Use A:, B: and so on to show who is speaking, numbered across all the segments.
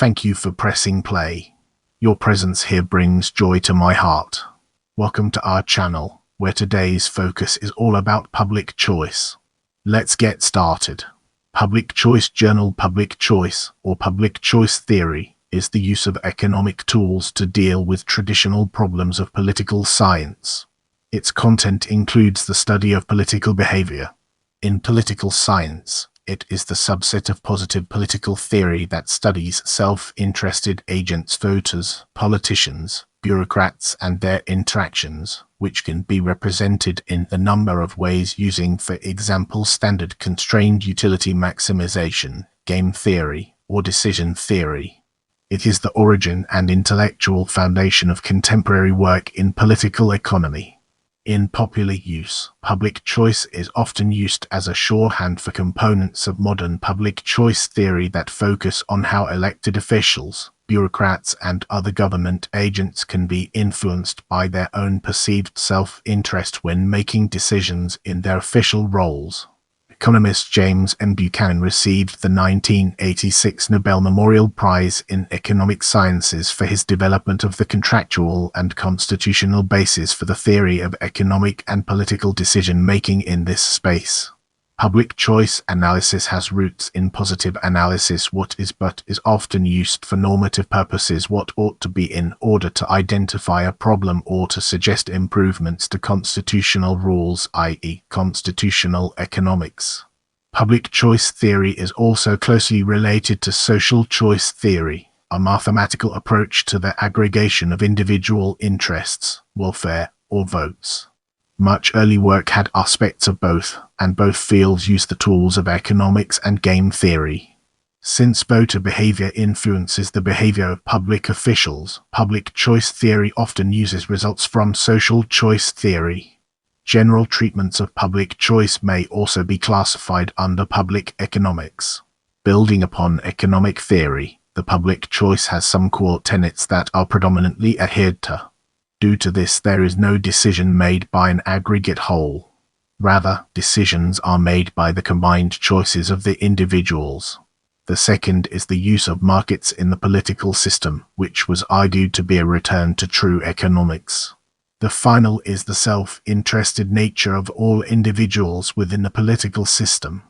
A: Thank you for pressing play. Your presence here brings joy to my heart. Welcome to our channel, where today's focus is all about public choice. Let's get started. Public choice journal. Public choice, or public choice theory, is the use of economic tools to deal with traditional problems of political science. Its content includes the study of political behavior. In political science, it is the subset of positive political theory that studies self-interested agents, voters, politicians, bureaucrats, and their interactions, which can be represented in a number of ways using, for example, standard constrained utility maximization, game theory, or decision theory. It is the origin and intellectual foundation of contemporary work in political economy. In popular use, public choice is often used as a shorthand for components of modern public choice theory that focus on how elected officials, bureaucrats, and other government agents can be influenced by their own perceived self-interest when making decisions in their official roles. Economist James M. Buchanan received the 1986 Nobel Memorial Prize in Economic Sciences for his development of the contractual and constitutional basis for the theory of economic and political decision-making in this space. Public choice analysis has roots in positive analysis. What is but is often used for normative purposes. What ought to be in order to identify a problem or to suggest improvements to constitutional rules, i.e., constitutional economics. Public choice theory is also closely related to social choice theory, a mathematical approach to the aggregation of individual interests, welfare, or votes. Much early work had aspects of both, and both fields use the tools of economics and game theory. Since voter behavior influences the behavior of public officials, public choice theory often uses results from social choice theory. General treatments of public choice may also be classified under public economics. Building upon economic theory, the public choice has some core tenets that are predominantly adhered to. Due to this, there is no decision made by an aggregate whole. Rather, decisions are made by the combined choices of the individuals. The second is the use of markets in the political system, which was argued to be a return to true economics. The final is the self-interested nature of all individuals within the political system.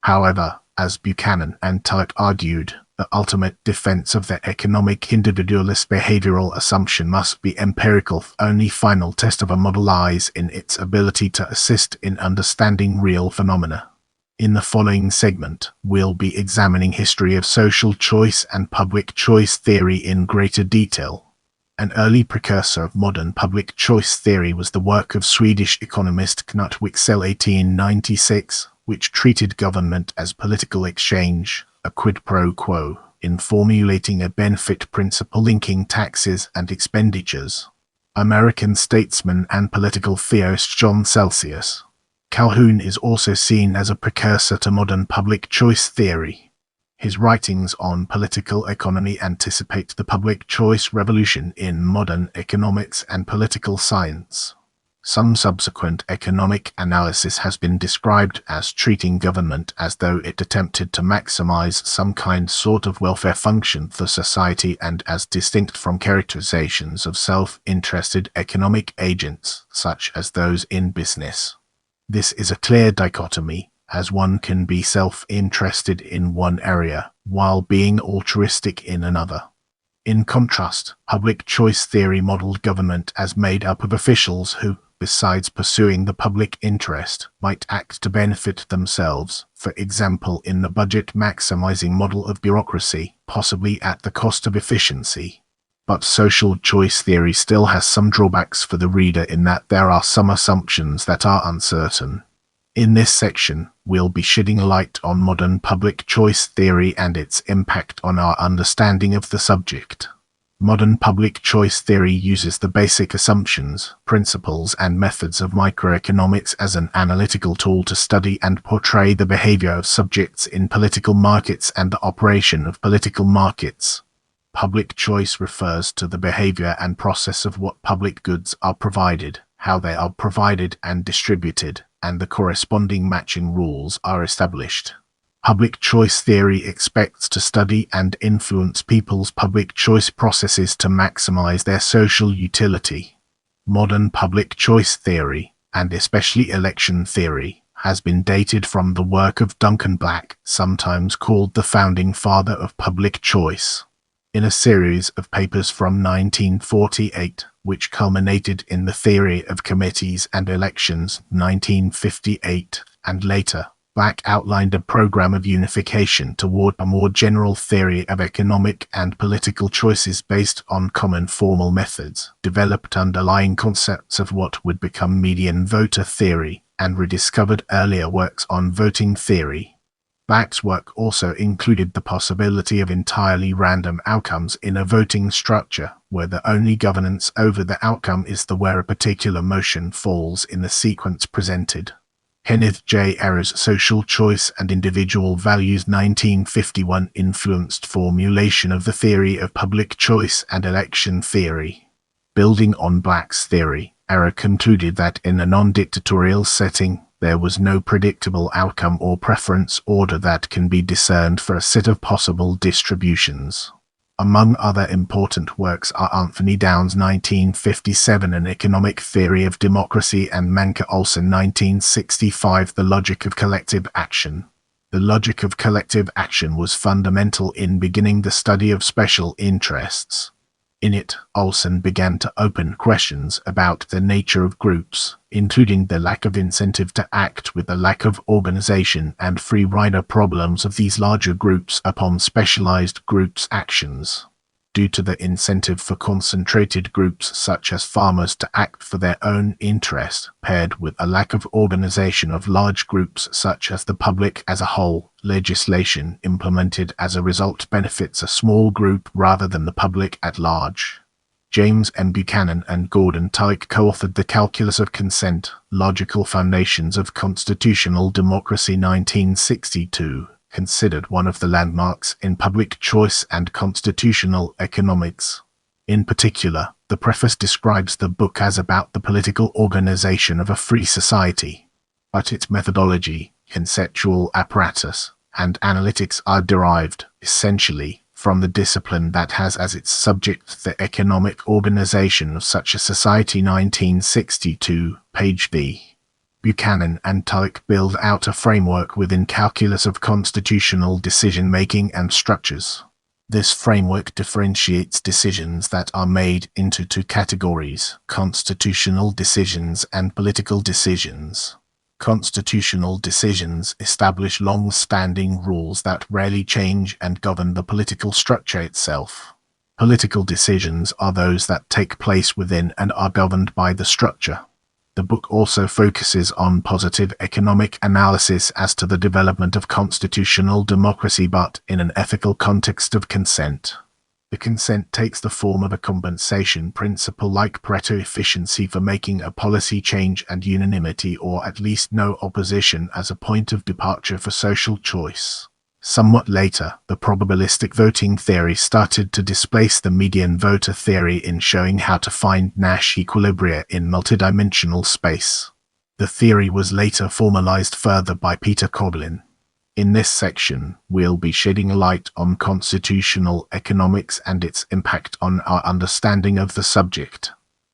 A: However, as Buchanan and Tullock argued, the ultimate defense of the economic individualist behavioral assumption must be empirical. Only final test of a model lies in its ability to assist in understanding real phenomena. In the following segment, we'll be examining history of social choice and public choice theory in greater detail. An early precursor of modern public choice theory was the work of Swedish economist Knut Wicksell 1896, which treated government as political exchange, a quid pro quo, in formulating a benefit principle linking taxes and expenditures. American statesman and political theorist John Celsius Calhoun is also seen as a precursor to modern public choice theory. His writings on political economy anticipate the public choice revolution in modern economics and political science. Some subsequent economic analysis has been described as treating government as though it attempted to maximize some sort of welfare function for society and as distinct from characterizations of self-interested economic agents, such as those in business. This is a clear dichotomy, as one can be self-interested in one area, while being altruistic in another. In contrast, public choice theory modeled government as made up of officials who, besides pursuing the public interest, might act to benefit themselves, for example in the budget-maximizing model of bureaucracy, possibly at the cost of efficiency. But social choice theory still has some drawbacks for the reader in that there are some assumptions that are uncertain. In this section, we'll be shedding light on modern public choice theory and its impact on our understanding of the subject. Modern public choice theory uses the basic assumptions, principles, and methods of microeconomics as an analytical tool to study and portray the behavior of subjects in political markets and the operation of political markets. Public choice refers to the behavior and process of what public goods are provided, how they are provided and distributed, and the corresponding matching rules are established. Public choice theory expects to study and influence people's public choice processes to maximize their social utility. Modern public choice theory, and especially election theory, has been dated from the work of Duncan Black, sometimes called the founding father of public choice. In a series of papers from 1948, which culminated in the theory of committees and elections 1958, and later, Black outlined a program of unification toward a more general theory of economic and political choices based on common formal methods, developed underlying concepts of what would become median voter theory, and rediscovered earlier works on voting theory. Black's work also included the possibility of entirely random outcomes in a voting structure, where the only governance over the outcome is where a particular motion falls in the sequence presented. Kenneth J. Ayer's Social Choice and Individual Values 1951 influenced formulation of the theory of public choice and election theory. Building on Black's theory, Ayer concluded that in a non-dictatorial setting, there was no predictable outcome or preference order that can be discerned for a set of possible distributions. Among other important works are Anthony Downs' 1957 An Economic Theory of Democracy and Manke Olson 1965 The Logic of Collective Action. The logic of collective action was fundamental in beginning the study of special interests. In it, Olson began to open questions about the nature of groups, including the lack of incentive to act with the lack of organization and free rider problems of these larger groups upon specialized groups' actions. Due to the incentive for concentrated groups such as farmers to act for their own interest, paired with a lack of organization of large groups such as the public as a whole, legislation implemented as a result benefits a small group rather than the public at large. James M. Buchanan and Gordon Tyke co-authored The Calculus of Consent, Logical Foundations of Constitutional Democracy 1962. Considered one of the landmarks in public choice and constitutional economics. In particular, the preface describes the book as about the political organization of a free society. But its methodology, conceptual apparatus, and analytics are derived, essentially, from the discipline that has as its subject the economic organization of such a society 1962, page v. Buchanan and Tyke build out a framework within Calculus of Constitutional Decision-Making and Structures. This framework differentiates decisions that are made into two categories: constitutional decisions and political decisions. Constitutional decisions establish long-standing rules that rarely change and govern the political structure itself. Political decisions are those that take place within and are governed by the structure. The book also focuses on positive economic analysis as to the development of constitutional democracy, but in an ethical context of consent. The consent takes the form of a compensation principle like Pareto efficiency for making a policy change and unanimity or at least no opposition as a point of departure for social choice. Somewhat later, the probabilistic voting theory started to displace the median voter theory in showing how to find Nash equilibria in multidimensional space. The theory was later formalized further by Peter Koblin. In this section, we'll be shedding light on constitutional economics and its impact on our understanding of the subject.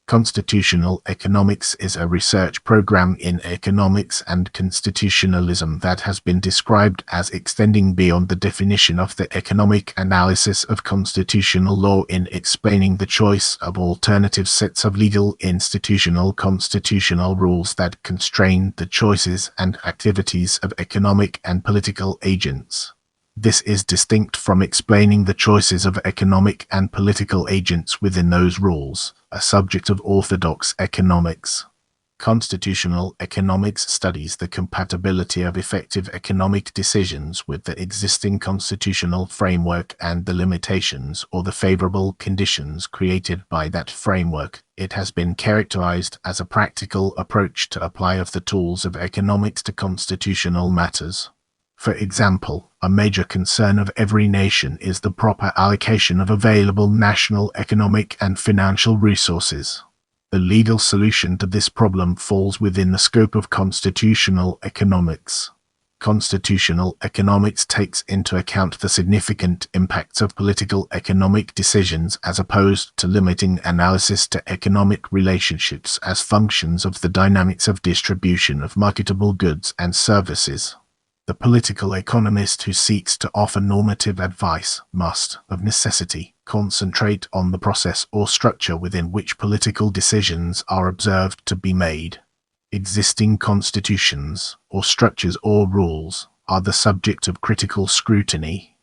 A: Constitutional economics is a research program in economics and constitutionalism that has been described as extending beyond the definition of the economic analysis of constitutional law in explaining the choice of alternative sets of legal institutional constitutional rules that constrain the choices and activities of economic and political agents. This is distinct from explaining the choices of economic and political agents within those rules, a subject of orthodox economics. Constitutional economics studies the compatibility of effective economic decisions with the existing constitutional framework and the limitations or the favorable conditions created by that framework. It has been characterized as a practical approach to apply of the tools of economics to constitutional matters. For example, a major concern of every nation is the proper allocation of available national economic and financial resources. The legal solution to this problem falls within the scope of constitutional economics. Constitutional economics takes into account the significant impacts of political economic decisions as opposed to limiting analysis to economic relationships as functions of the dynamics of distribution of marketable goods and services. The political economist who seeks to offer normative advice must, of necessity, concentrate on the process or structure within which political decisions are observed to be made. Existing constitutions, or structures or rules, are the subject of critical scrutiny.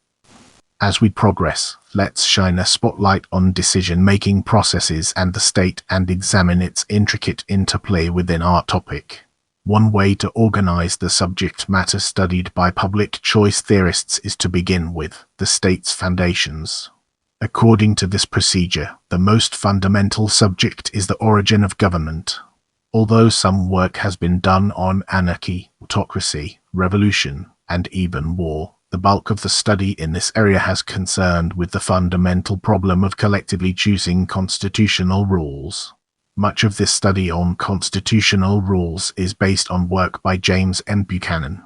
A: As we progress, let's shine a spotlight on decision-making processes and the state and examine its intricate interplay within our topic. One way to organize the subject matter studied by public choice theorists is to begin with the state's foundations. According to this procedure, the most fundamental subject is the origin of government. Although some work has been done on anarchy, autocracy, revolution, and even war, the bulk of the study in this area has concerned with the fundamental problem of collectively choosing constitutional rules. Much of this study on constitutional rules is based on work by James M. Buchanan.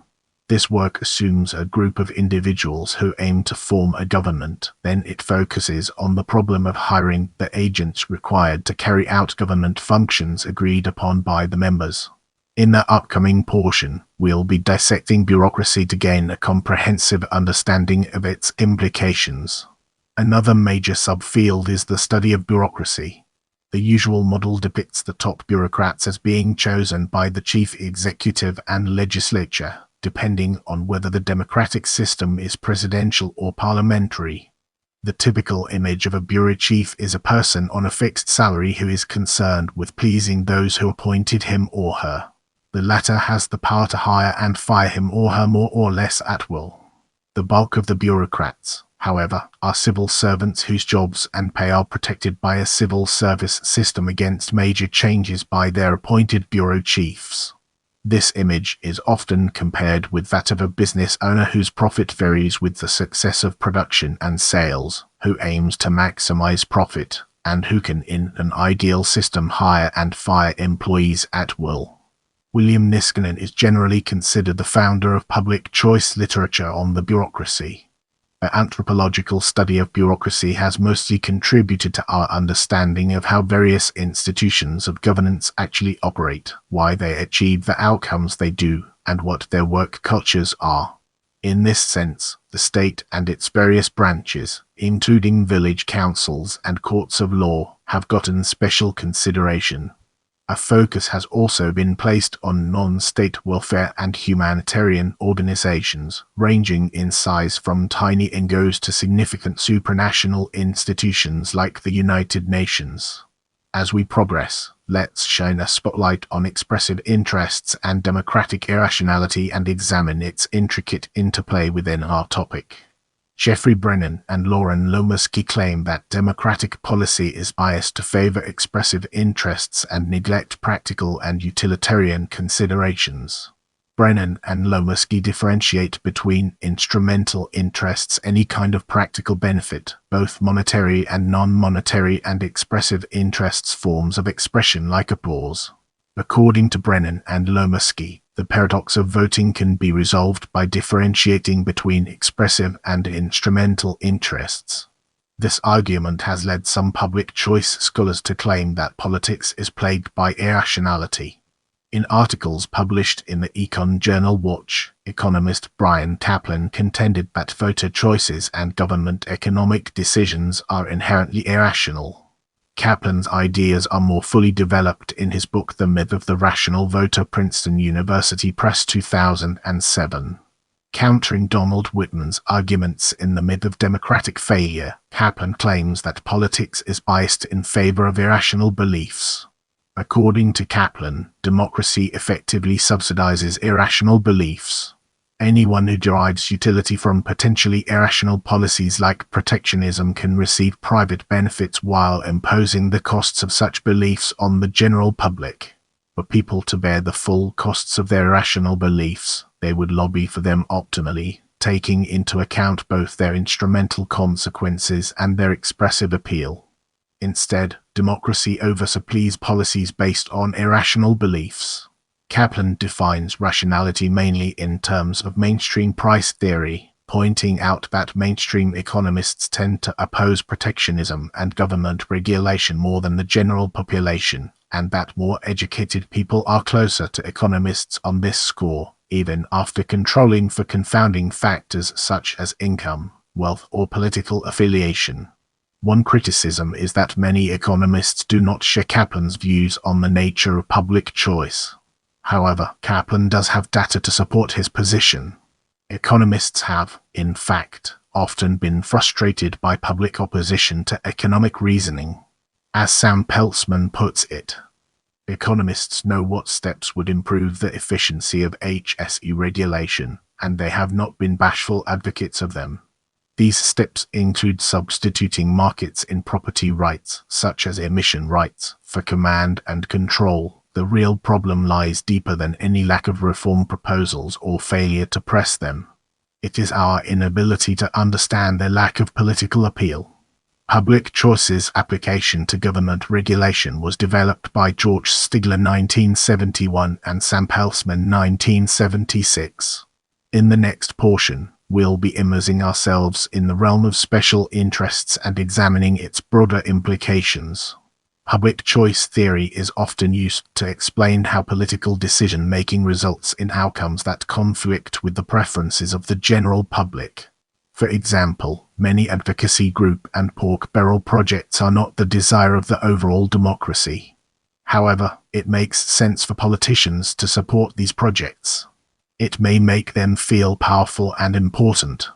A: This work assumes a group of individuals who aim to form a government. Then it focuses on the problem of hiring the agents required to carry out government functions agreed upon by the members. In the upcoming portion, we'll be dissecting bureaucracy to gain a comprehensive understanding of its implications. Another major subfield is the study of bureaucracy. The usual model depicts the top bureaucrats as being chosen by the chief executive and legislature, depending on whether the democratic system is presidential or parliamentary. The typical image of a bureau chief is a person on a fixed salary who is concerned with pleasing those who appointed him or her. The latter has the power to hire and fire him or her more or less at will. The bulk of the bureaucrats, however, are civil servants whose jobs and pay are protected by a civil service system against major changes by their appointed bureau chiefs. This image is often compared with that of a business owner whose profit varies with the success of production and sales, who aims to maximize profit, and who can in an ideal system hire and fire employees at will. William Niskanen is generally considered the founder of public choice literature on the bureaucracy. The anthropological study of bureaucracy has mostly contributed to our understanding of how various institutions of governance actually operate, why they achieve the outcomes they do, and what their work cultures are. In this sense, the state and its various branches, including village councils and courts of law, have gotten special consideration. A focus has also been placed on non-state welfare and humanitarian organizations, ranging in size from tiny NGOs to significant supranational institutions like the United Nations. As we progress, let's shine a spotlight on expressive interests and democratic irrationality and examine its intricate interplay within our topic. Jeffrey Brennan and Lauren Lomusky claim that democratic policy is biased to favor expressive interests and neglect practical and utilitarian considerations. Brennan and Lomusky differentiate between instrumental interests, any kind of practical benefit, both monetary and non-monetary, and expressive interests, forms of expression like applause. According to Brennan and Lomusky, the paradox of voting can be resolved by differentiating between expressive and instrumental interests. This argument has led some public choice scholars to claim that politics is plagued by irrationality. In articles published in the Econ Journal Watch, economist Brian Kaplan contended that voter choices and government economic decisions are inherently irrational. Kaplan's ideas are more fully developed in his book The Myth of the Rational Voter, Princeton University Press, 2007. Countering Donald Whitman's arguments in The Myth of Democratic Failure, Kaplan claims that politics is biased in favor of irrational beliefs. According to Kaplan, democracy effectively subsidizes irrational beliefs. Anyone who derives utility from potentially irrational policies like protectionism can receive private benefits while imposing the costs of such beliefs on the general public. For people to bear the full costs of their irrational beliefs, they would lobby for them optimally, taking into account both their instrumental consequences and their expressive appeal. Instead, democracy oversupplies policies based on irrational beliefs. Kaplan defines rationality mainly in terms of mainstream price theory, pointing out that mainstream economists tend to oppose protectionism and government regulation more than the general population, and that more educated people are closer to economists on this score, even after controlling for confounding factors such as income, wealth, or political affiliation. One criticism is that many economists do not share Kaplan's views on the nature of public choice. However, Kaplan does have data to support his position. Economists have, in fact, often been frustrated by public opposition to economic reasoning. As Sam Peltzman puts it, economists know what steps would improve the efficiency of HSE regulation, and they have not been bashful advocates of them. These steps include substituting markets in property rights, such as emission rights, for command and control. The real problem lies deeper than any lack of reform proposals or failure to press them. It is our inability to understand their lack of political appeal. Public choice's application to government regulation was developed by George Stigler 1971 and Sam Peltzman 1976. In the next portion, we'll be immersing ourselves in the realm of special interests and examining its broader implications. Public choice theory is often used to explain how political decision-making results in outcomes that conflict with the preferences of the general public. For example, many advocacy group and pork barrel projects are not the desire of the overall democracy. However, it makes sense for politicians to support these projects. It may make them feel powerful and important.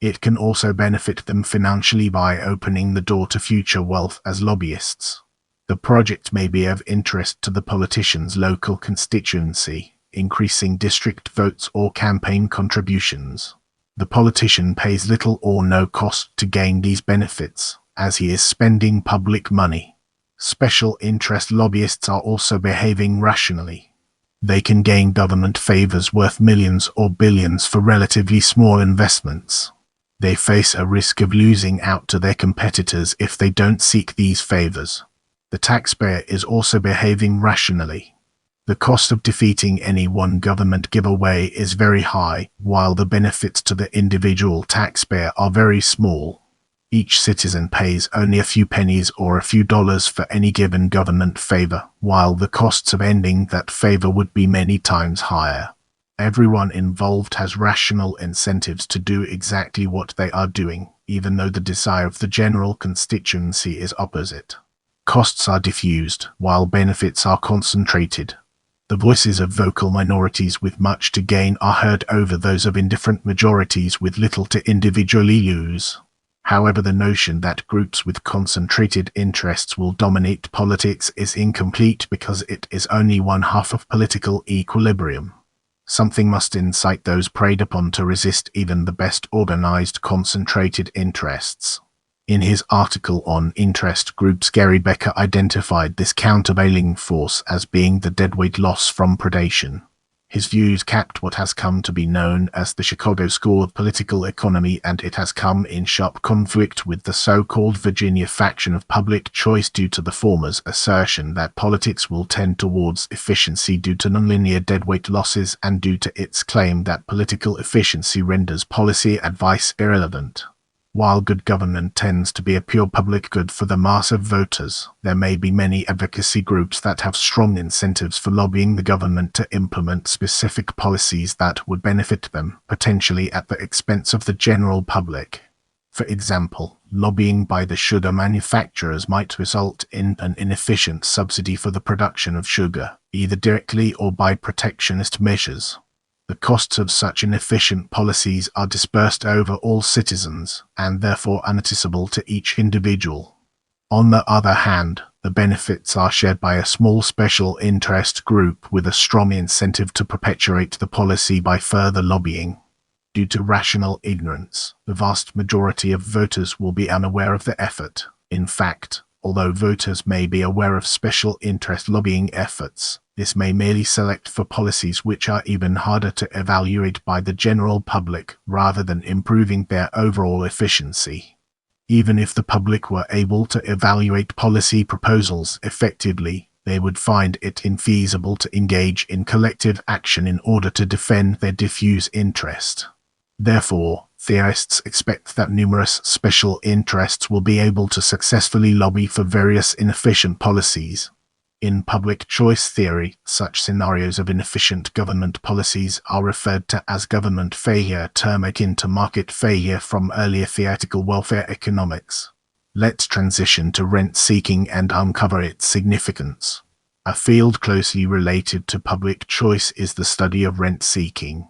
A: It can also benefit them financially by opening the door to future wealth as lobbyists. The project may be of interest to the politician's local constituency, increasing district votes or campaign contributions. The politician pays little or no cost to gain these benefits, as he is spending public money. Special interest lobbyists are also behaving rationally. They can gain government favors worth millions or billions for relatively small investments. They face a risk of losing out to their competitors if they don't seek these favors. The taxpayer is also behaving rationally. The cost of defeating any one government giveaway is very high, while the benefits to the individual taxpayer are very small. Each citizen pays only a few pennies or a few dollars for any given government favor, while the costs of ending that favor would be many times higher. Everyone involved has rational incentives to do exactly what they are doing, even though the desire of the general constituency is opposite. Costs are diffused, while benefits are concentrated. The voices of vocal minorities with much to gain are heard over those of indifferent majorities with little to individually lose. However, the notion that groups with concentrated interests will dominate politics is incomplete because it is only one half of political equilibrium. Something must incite those preyed upon to resist even the best organized concentrated interests. In his article on interest groups, Gary Becker identified this countervailing force as being the deadweight loss from predation. His views capped what has come to be known as the Chicago School of Political Economy, and it has come in sharp conflict with the so-called Virginia faction of public choice due to the former's assertion that politics will tend towards efficiency due to nonlinear deadweight losses and due to its claim that political efficiency renders policy advice irrelevant. While good government tends to be a pure public good for the mass of voters, there may be many advocacy groups that have strong incentives for lobbying the government to implement specific policies that would benefit them, potentially at the expense of the general public. For example, lobbying by the sugar manufacturers might result in an inefficient subsidy for the production of sugar, either directly or by protectionist measures. The costs of such inefficient policies are dispersed over all citizens, and therefore unnoticeable to each individual. On the other hand, the benefits are shared by a small special interest group with a strong incentive to perpetuate the policy by further lobbying. Due to rational ignorance, the vast majority of voters will be unaware of the effort. In fact, although voters may be aware of special interest lobbying efforts, this may merely select for policies which are even harder to evaluate by the general public, rather than improving their overall efficiency. Even if the public were able to evaluate policy proposals effectively, They would find it infeasible to engage in collective action in order to defend their diffuse interest. Therefore, theorists expect that numerous special interests will be able to successfully lobby for various inefficient policies. In public choice theory, such scenarios of inefficient government policies are referred to as government failure, a term akin to market failure from earlier theoretical welfare economics. Let's transition to rent-seeking and uncover its significance. A field closely related to public choice is the study of rent-seeking.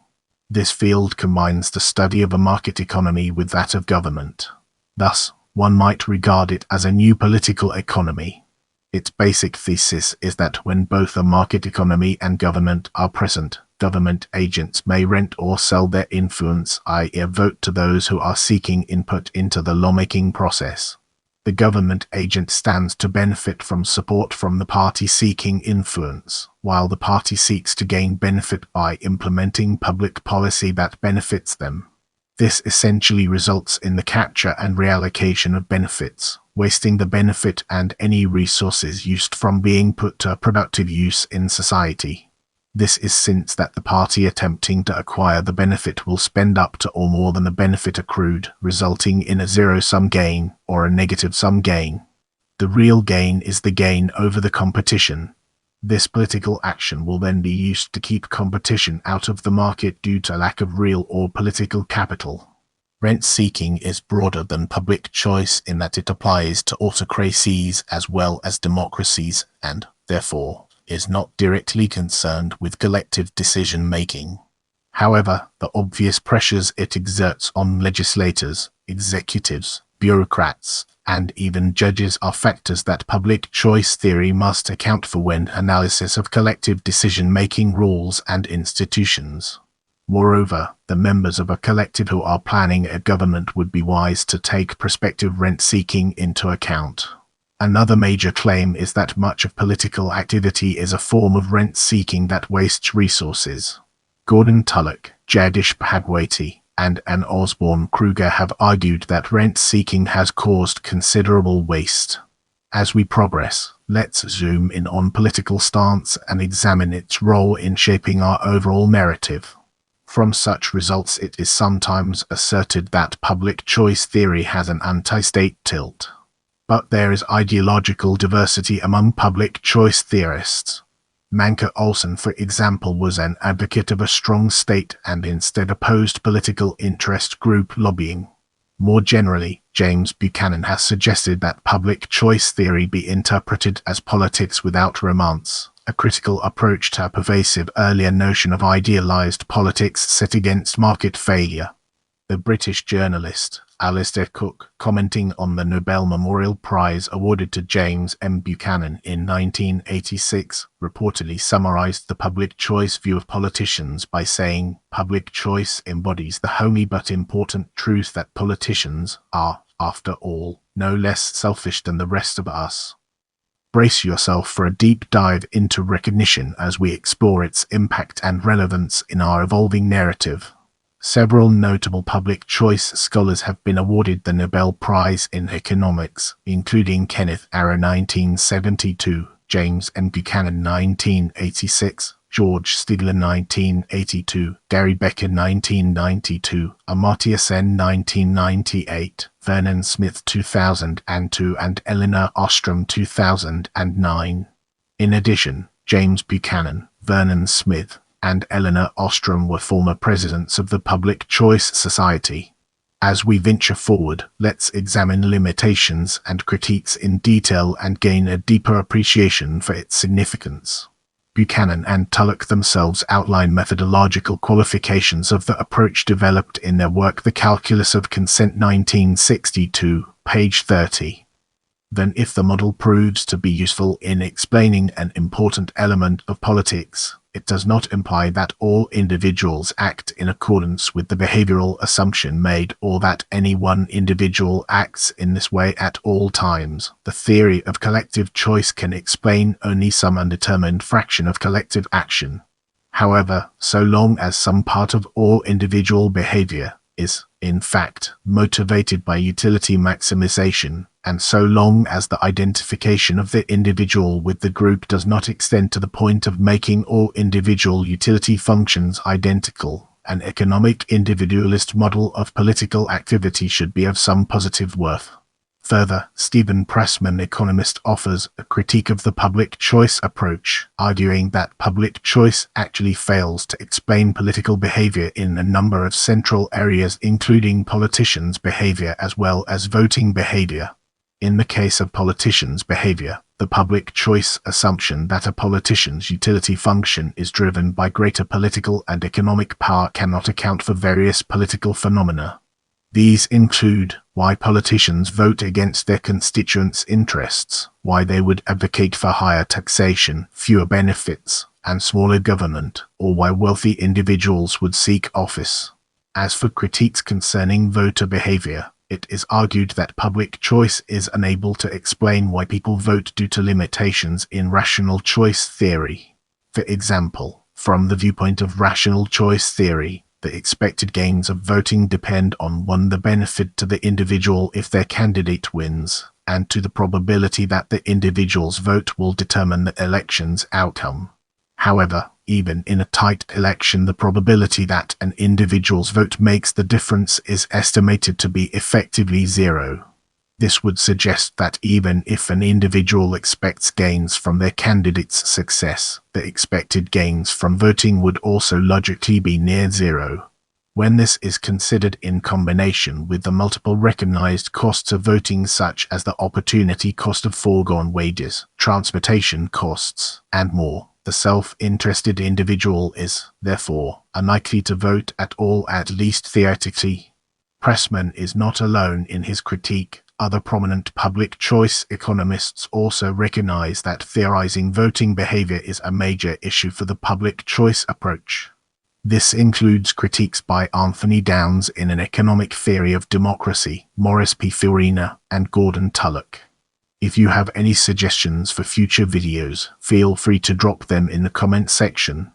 A: This field combines the study of a market economy with that of government. Thus, one might regard it as a new political economy. Its basic thesis is that when both a market economy and government are present, government agents may rent or sell their influence, i.e. vote to those who are seeking input into the lawmaking process. The government agent stands to benefit from support from the party seeking influence, while the party seeks to gain benefit by implementing public policy that benefits them. This essentially results in the capture and reallocation of benefits, wasting the benefit and any resources used from being put to productive use in society. This is since that the party attempting to acquire the benefit will spend up to or more than the benefit accrued, resulting in a zero-sum gain or a negative-sum gain. The real gain is the gain over the competition. This political action will then be used to keep competition out of the market due to lack of real or political capital. Rent-seeking is broader than public choice in that it applies to autocracies as well as democracies and, therefore, is not directly concerned with collective decision-making. However, the obvious pressures it exerts on legislators, executives, bureaucrats, and even judges are factors that public choice theory must account for when analysis of collective decision-making rules and institutions. Moreover, the members of a collective who are planning a government would be wise to take prospective rent-seeking into account. Another major claim is that much of political activity is a form of rent-seeking that wastes resources. Gordon Tullock, Jadish Bhagwati, and Anne Osborne Kruger have argued that rent-seeking has caused considerable waste. As we progress, let's zoom in on political stance and examine its role in shaping our overall narrative. From such results, it is sometimes asserted that public choice theory has an anti-state tilt. But there is ideological diversity among public choice theorists. Manke Olson, for example, was an advocate of a strong state and instead opposed political interest group lobbying. More generally, James Buchanan has suggested that public choice theory be interpreted as politics without romance, a critical approach to a pervasive earlier notion of idealized politics set against market failure. The British journalist Alistair Cook, commenting on the Nobel Memorial Prize awarded to James M. Buchanan in 1986, reportedly summarized the public choice view of politicians by saying, "Public choice embodies the homely but important truth that politicians are, after all, no less selfish than the rest of us." Brace yourself for a deep dive into recognition as we explore its impact and relevance in our evolving narrative. Several notable public choice scholars have been awarded the Nobel Prize in Economics, including Kenneth Arrow 1972, James M. Buchanan 1986, George Stigler 1982, Gary Becker 1992, Amartya Sen 1998, Vernon Smith 2002, and Elinor Ostrom 2009. In addition, James Buchanan, Vernon Smith, and Elinor Ostrom were former presidents of the Public Choice Society. As we venture forward, let's examine limitations and critiques in detail and gain a deeper appreciation for its significance. Buchanan and Tullock themselves outline methodological qualifications of the approach developed in their work The Calculus of Consent 1962, page 30. Then if the model proves to be useful in explaining an important element of politics, it does not imply that all individuals act in accordance with the behavioral assumption made or that any one individual acts in this way at all times. The theory of collective choice can explain only some undetermined fraction of collective action. However, so long as some part of all individual behavior, is, in fact, motivated by utility maximization, and so long as the identification of the individual with the group does not extend to the point of making all individual utility functions identical, an economic individualist model of political activity should be of some positive worth. Further, Stephen Pressman, economist, offers a critique of the public choice approach, arguing that public choice actually fails to explain political behavior in a number of central areas, including politicians' behavior as well as voting behavior. In the case of politicians' behavior, the public choice assumption that a politician's utility function is driven by greater political and economic power cannot account for various political phenomena. These include why politicians vote against their constituents' interests, why they would advocate for higher taxation, fewer benefits, and smaller government, or why wealthy individuals would seek office. As for critiques concerning voter behavior, it is argued that public choice is unable to explain why people vote due to limitations in rational choice theory. For example, from the viewpoint of rational choice theory, the expected gains of voting depend on 1. The benefit to the individual if their candidate wins, and 2. The probability that the individual's vote will determine the election's outcome. However, even in a tight election, the probability that an individual's vote makes the difference is estimated to be effectively 0. This would suggest that even if an individual expects gains from their candidate's success, the expected gains from voting would also logically be near 0. When this is considered in combination with the multiple recognized costs of voting, such as the opportunity cost of foregone wages, transportation costs, and more, the self-interested individual is, therefore, unlikely to vote at all, at least theoretically. Pressman is not alone in his critique. Other prominent public choice economists also recognize that theorizing voting behavior is a major issue for the public choice approach. This includes critiques by Anthony Downs in An Economic Theory of Democracy, Morris P. Farina, and Gordon Tullock. If you have any suggestions for future videos, feel free to drop them in the comment section.